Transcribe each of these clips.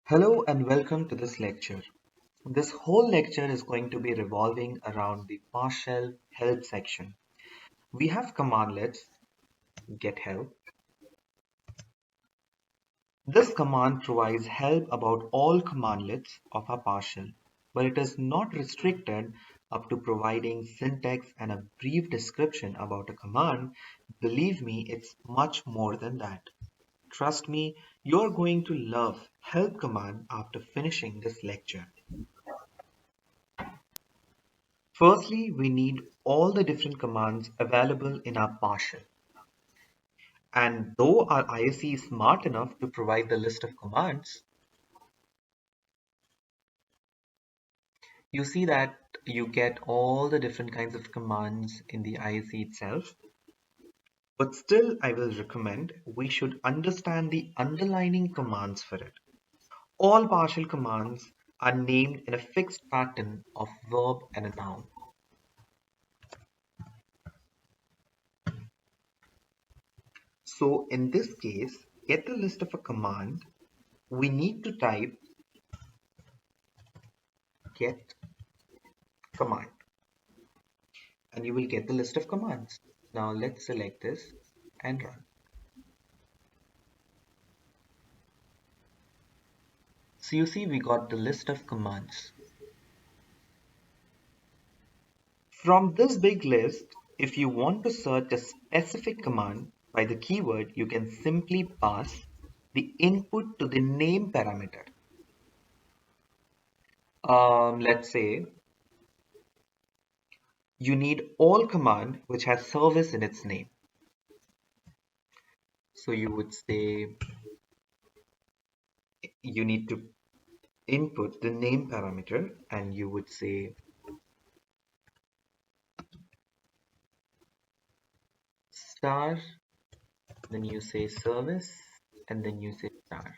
Hello and welcome to this lecture. This whole lecture is going to be revolving around the Powershell help section. We have commandlets get help. This command provides help about all commandlets of our Powershell, but it is not restricted up to providing syntax and a brief description about a command. Believe me, it's much more than that. Trust me, you're going to love help command after finishing this lecture. Firstly, we need all the different commands available in our PowerShell. And though our ISE is smart enough to provide the list of commands, you see that you get all the different kinds of commands in the ISE itself. But still, I will recommend we should understand the underlining commands for it. All PowerShell commands are named in a fixed pattern of verb and a noun. So in this case, get the list of a command, we need to type get command and you will get the list of commands. Now let's select this and run. So you see we got the list of commands. From this big list, if you want to search a specific command by the keyword, you can simply pass the input to the name parameter. Let's say you need all command which has service in its name. So you would say you need to input the name parameter and you would say star, then you say service, and then you say star.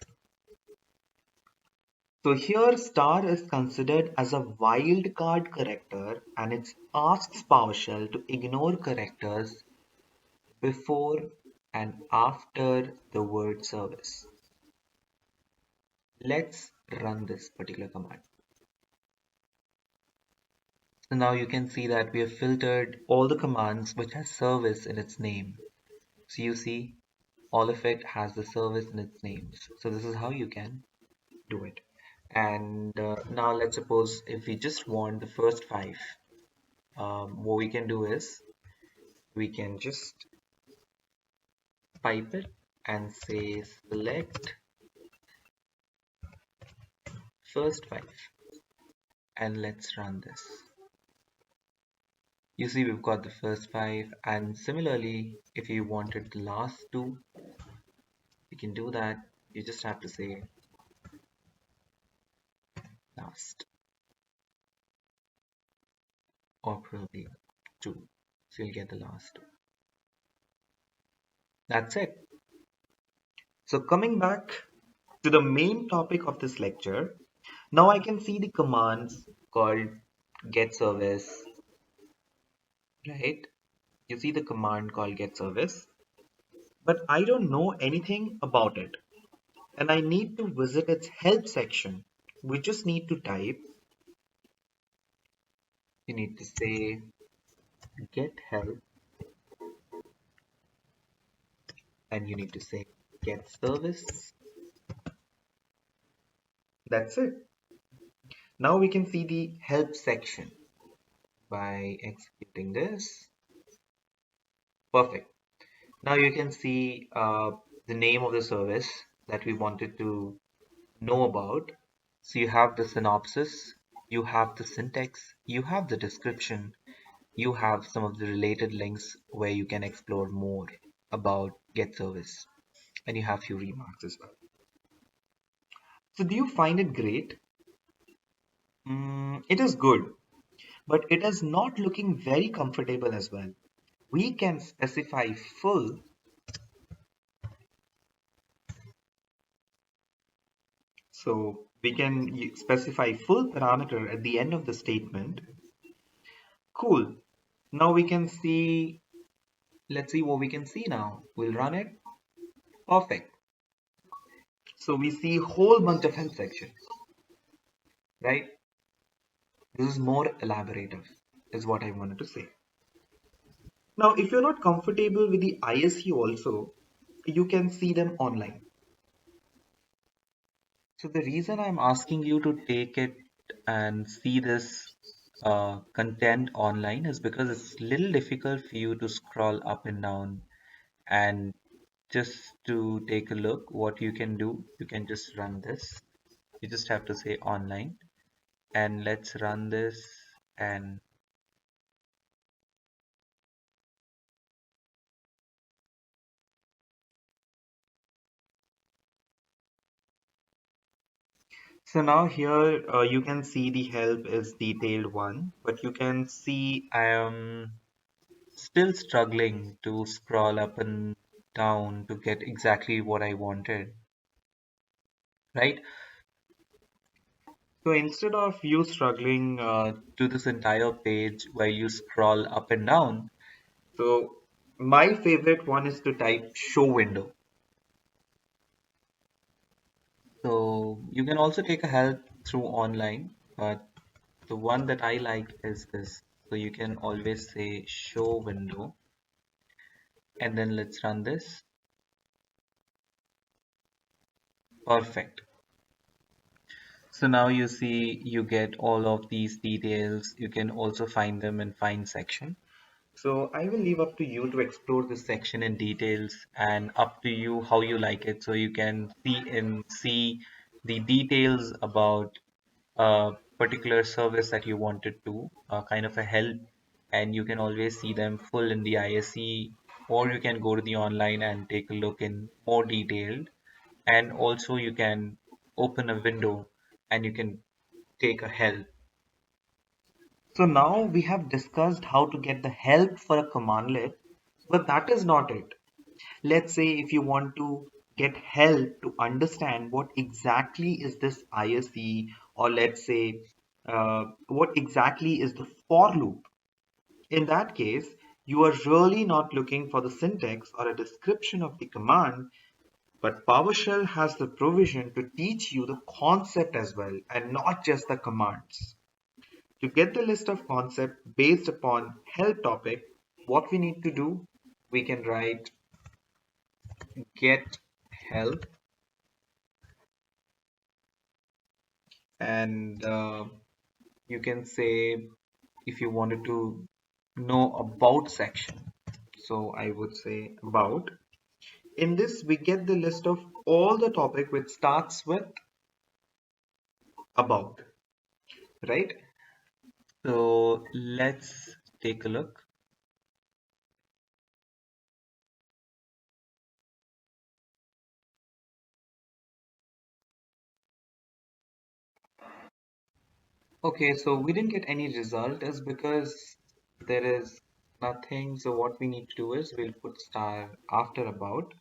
So here star is considered as a wildcard character and it asks PowerShell to ignore characters before and after the word service. Let's run this particular command. So now you can see that we have filtered all the commands which has service in its name. So you see all of it has the service in its names. So this is how you can do it. And now let's suppose if we just want the first five, what we can do is we can just pipe it and say select first five and let's run this. You see we've got the first five, and similarly if you wanted the last two, you can do that. You just have to say last or probably two, so you'll get the last two. That's it. So coming back to the main topic of this lecture, now I can see the commands called get service, right? You see the command called get service, but I don't know anything about it and I need to visit its help section. We just need to type, you need to say get help and you need to say get service. That's it. Now we can see the help section by executing this. Perfect. Now you can see the name of the service that we wanted to know about. So you have the synopsis, you have the syntax, you have the description, you have some of the related links where you can explore more about get service, and you have few remarks as well. So do you find it great? It is good, but it is not looking very comfortable as well. We can specify full, so we can specify full parameter at the end of the statement. Cool. Now we can see, let's see what we can see now. We'll run it. Perfect. So we see whole bunch of help sections, right? This is more elaborative, is what I wanted to say. Now, if you're not comfortable with the ISE also, you can see them online. So the reason I'm asking you to take it and see this content online is because it's a little difficult for you to scroll up and down. And just to take a look, what you can do, you can just run this. You just have to say online, and let's run this. And so now here you can see the help is detailed one, but you can see I am still struggling to scroll up and down to get exactly what I wanted, right? So instead of you struggling to this entire page while you scroll up and down, so my favorite one is to type show window. So you can also take a help through online, but the one that I like is this. So you can always say show window, and then let's run this. Perfect. So now you see you get all of these details. You can also find them in find section. So I will leave up to you to explore this section in details and up to you how you like it. So you can see the details about a particular service that you wanted to kind of a help, and you can always see them full in the ISE, or you can go to the online and take a look in more detailed, and also you can open a window and you can take a help. So now we have discussed how to get the help for a commandlet, but that is not it. Let's say if you want to get help to understand what exactly is this ISE, or let's say what exactly is the for loop. In that case, you are really not looking for the syntax or a description of the command, but PowerShell has the provision to teach you the concept as well and not just the commands. To get the list of concepts based upon help topic, what we need to do, we can write get help, and you can say if you wanted to know about section. So I would say about. In this, we get the list of all the topic which starts with about, right? So let's take a look. Okay, so we didn't get any result is because there is nothing. So what we need to do is we'll put star after about.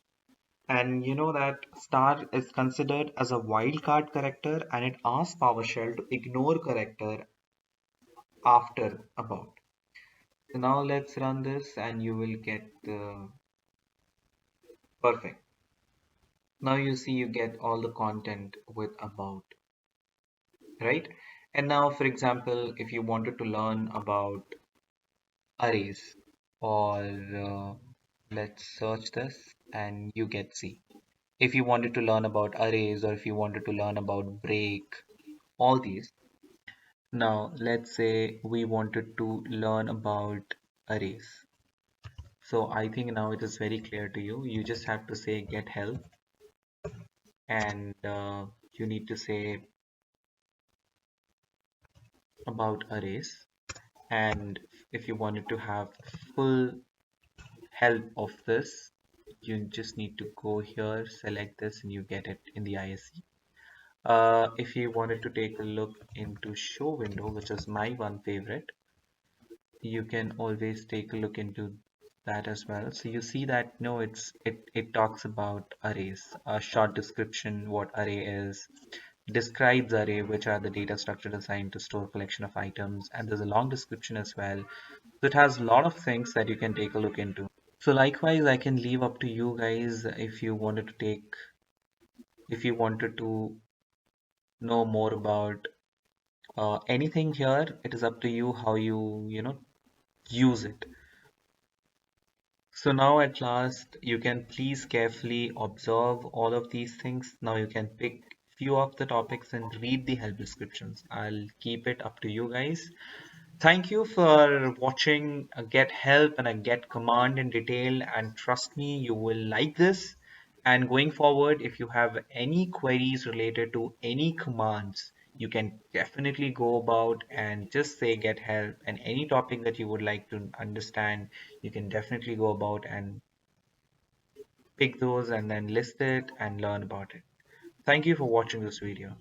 And you know that star is considered as a wildcard character and it asks PowerShell to ignore character after about. So now let's run this and you will get the perfect. Now you see you get all the content with about, right? And now, for example, if you wanted to learn about arrays, or let's search this and you get C. If you wanted to learn about arrays, or if you wanted to learn about break, all these. Now, let's say we wanted to learn about arrays. So I think now it is very clear to you. You just have to say get help, and you need to say about arrays. And if you wanted to have full help of this, you just need to go here, select this, and you get it in the ISE. If you wanted to take a look into show window, which is my one favorite, you can always take a look into that as well. So you see that no, it talks about arrays, a short description, what array is, describes array, which are the data structure designed to store collection of items, and there's a long description as well. So it has a lot of things that you can take a look into. So likewise, I can leave up to you guys if you wanted to take If you wanted to know more about anything here, it is up to you how you use it. So now at last, you can please carefully observe all of these things. Now you can pick few of the topics and read the help descriptions. I'll keep it up to you guys. Thank you for watching a Get Help and a Get Command in detail, and trust me, you will like this. And going forward, if you have any queries related to any commands, you can definitely go about and just say Get Help, and any topic that you would like to understand, you can definitely go about and pick those and then list it and learn about it. Thank you for watching this video.